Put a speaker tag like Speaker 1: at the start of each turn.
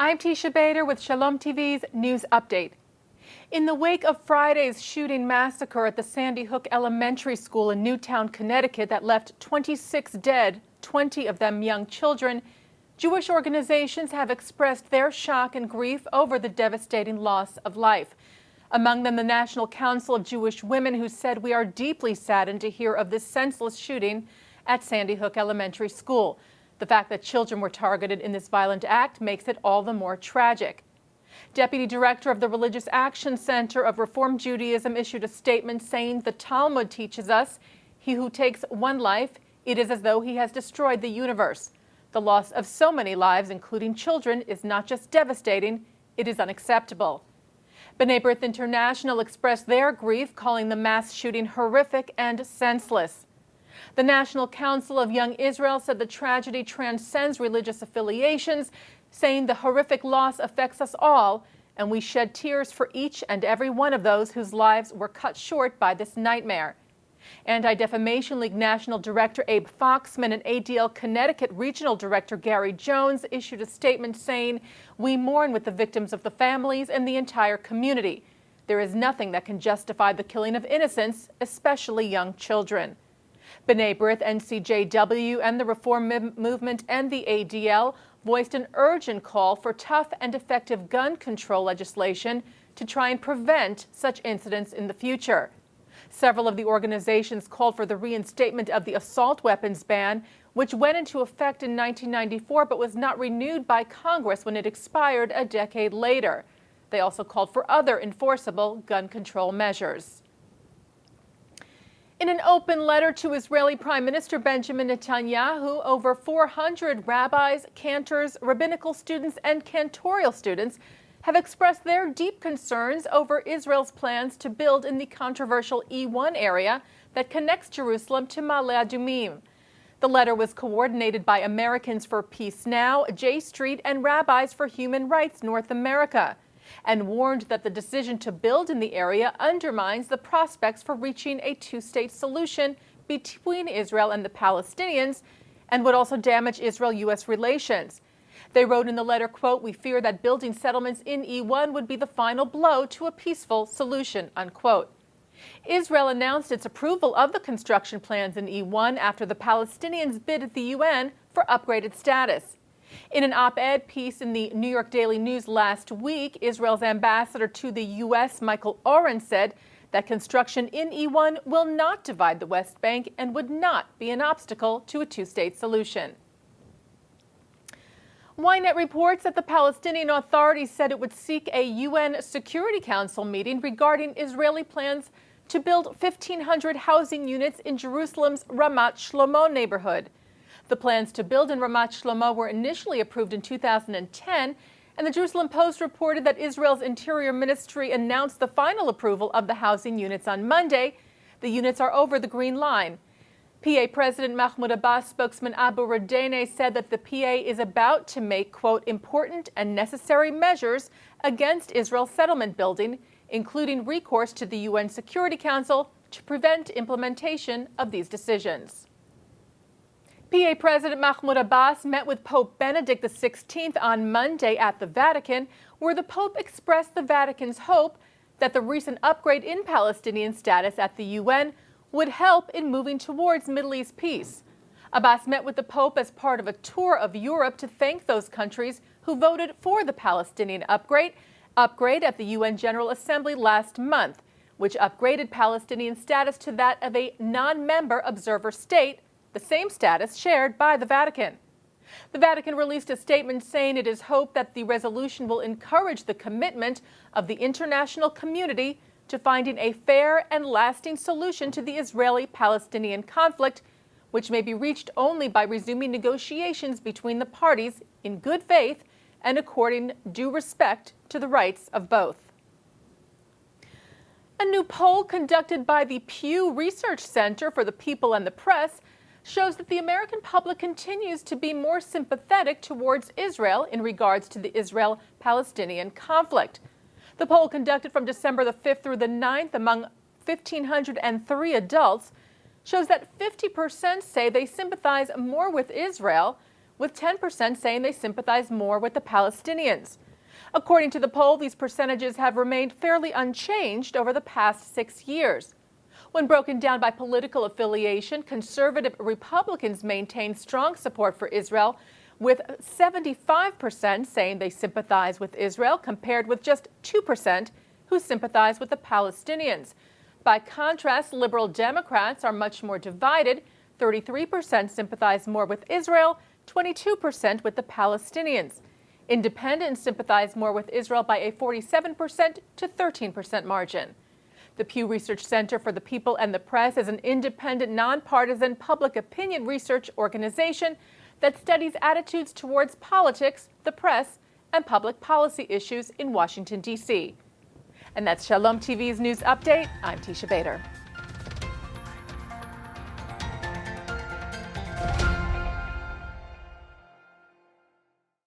Speaker 1: I'm Teisha Bader with Shalom TV's News Update. In the wake of Friday's shooting massacre at the Sandy Hook Elementary School in Newtown, Connecticut that left 26 dead, 20 of them young children, Jewish organizations have expressed their shock and grief over the devastating loss of life. Among them, the National Council of Jewish Women, who said, "We are deeply saddened to hear of this senseless shooting at Sandy Hook Elementary School. The fact that children were targeted in this violent act makes it all the more tragic." Deputy Director of the Religious Action Center of Reform Judaism issued a statement saying, "The Talmud teaches us, he who takes one life, it is as though he has destroyed the universe. The loss of so many lives, including children, is not just devastating, it is unacceptable." Benedict International expressed their grief, calling the mass shooting horrific and senseless. The National Council of Young Israel said the tragedy transcends religious affiliations, saying the horrific loss affects us all, and we shed tears for each and every one of those whose lives were cut short by this nightmare. Anti-Defamation League National Director Abe Foxman and ADL Connecticut Regional Director Gary Jones issued a statement saying, "We mourn with the victims of the families and the entire community. There is nothing that can justify the killing of innocents, especially young children." B'nai B'rith, NCJW, and the Reform Movement and the ADL voiced an urgent call for tough and effective gun control legislation to try and prevent such incidents in the future. Several of the organizations called for the reinstatement of the assault weapons ban, which went into effect in 1994 but was not renewed by Congress when it expired a decade later. They also called for other enforceable gun control measures. In an open letter to Israeli Prime Minister Benjamin Netanyahu, over 400 rabbis, cantors, rabbinical students, and cantorial students have expressed their deep concerns over Israel's plans to build in the controversial E1 area that connects Jerusalem to Ma'ale Adumim. The letter was coordinated by Americans for Peace Now, J Street, and Rabbis for Human Rights North America, and warned that the decision to build in the area undermines the prospects for reaching a two-state solution between Israel and the Palestinians and would also damage Israel-U.S. relations. They wrote in the letter, quote, "We fear that building settlements in E1 would be the final blow to a peaceful solution," unquote. Israel announced its approval of the construction plans in E1 after the Palestinians bid at the UN for upgraded status. In an op-ed piece in the New York Daily News last week, Israel's ambassador to the U.S., Michael Oren, said that construction in E1 will not divide the West Bank and would not be an obstacle to a two-state solution. Ynet reports that the Palestinian Authority said it would seek a UN Security Council meeting regarding Israeli plans to build 1,500 housing units in Jerusalem's Ramat Shlomo neighborhood. The plans to build in Ramat Shlomo were initially approved in 2010, and the Jerusalem Post reported that Israel's Interior Ministry announced the final approval of the housing units on Monday. The units are over the Green Line. PA President Mahmoud Abbas spokesman Abu Radene said that the PA is about to make, quote, "important and necessary measures against Israel's settlement building, including recourse to the UN Security Council to prevent implementation of these decisions." PA President Mahmoud Abbas met with Pope Benedict XVI on Monday at the Vatican, where the Pope expressed the Vatican's hope that the recent upgrade in Palestinian status at the UN would help in moving towards Middle East peace. Abbas met with the Pope as part of a tour of Europe to thank those countries who voted for the Palestinian upgrade at the UN General Assembly last month, which upgraded Palestinian status to that of a non-member observer state, the same status shared by the Vatican. The Vatican released a statement saying it is hoped that the resolution will encourage the commitment of the international community to finding a fair and lasting solution to the Israeli-Palestinian conflict, which may be reached only by resuming negotiations between the parties in good faith and according due respect to the rights of both. A new poll conducted by the Pew Research Center for the People and the Press shows that the American public continues to be more sympathetic towards Israel in regards to the Israel-Palestinian conflict. The poll, conducted from December the 5th through the 9th among 1,503 adults, shows that 50% say they sympathize more with Israel, with 10% saying they sympathize more with the Palestinians. According to the poll, these percentages have remained fairly unchanged over the past 6 years. When broken down by political affiliation, conservative Republicans maintain strong support for Israel, with 75% saying they sympathize with Israel, compared with just 2% who sympathize with the Palestinians. By contrast, liberal Democrats are much more divided. 33% sympathize more with Israel, 22% with the Palestinians. Independents sympathize more with Israel by a 47% to 13% margin. The Pew Research Center for the People and the Press is an independent, nonpartisan public opinion research organization that studies attitudes towards politics, the press, and public policy issues in Washington, D.C. And that's Shalom TV's News Update. I'm Teisha Bader.